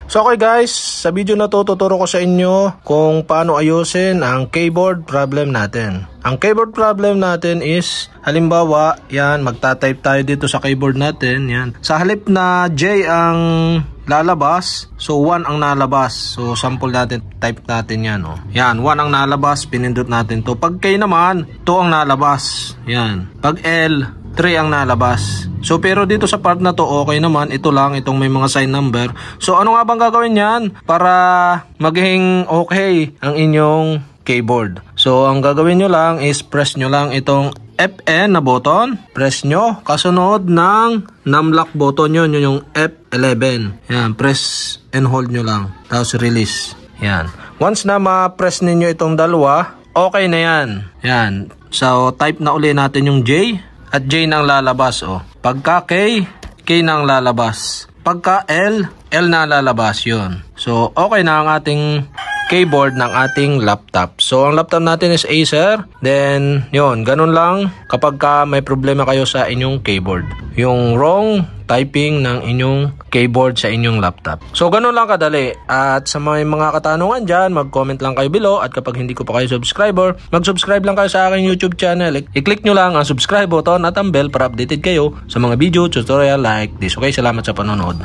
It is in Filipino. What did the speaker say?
So okay guys, sa video na to tuturo ko sa inyo kung paano ayusin ang keyboard problem natin. Ang keyboard problem natin is, halimbawa, yan, magta-type tayo dito sa keyboard natin, yan. Sa halip na J ang lalabas, so 1 ang nalabas. So sample natin, type natin yan, oh. Yan, 1 ang nalabas, pinindot natin to. Pag K naman, 2 ang nalabas. Yan. Pag L, 3 ang nalabas. So pero dito sa part na to okay naman, ito lang, itong may mga sign number. So ano nga bang gagawin yan para maging okay ang inyong keyboard? So ang gagawin nyo lang is press nyo lang itong FN na button, press nyo, kasunod ng numlock button yun, yun yung F11. Yan, press and hold nyo lang, tapos release. Yan. Once na ma-press ninyo itong dalawa, okay na yan. Yan. So type na uli natin yung J. At J nang lalabas, oh. Pagka K, K nang lalabas. Pagka L, L na lalabas, yun. So, okay na ang ating keyboard ng ating laptop. So, ang laptop natin is Acer. Then, yun, ganun lang kapag may problema kayo sa inyong keyboard. Yung wrong typing ng inyong keyboard sa inyong laptop. So, ganun lang kadali. At sa mga katanungan dyan, mag-comment lang kayo below. At kapag hindi ko pa kayo subscriber, mag-subscribe lang kayo sa aking YouTube channel. I-click nyo lang ang subscribe button at ang bell para updated kayo sa mga video, tutorial like this. Okay, salamat sa panonood.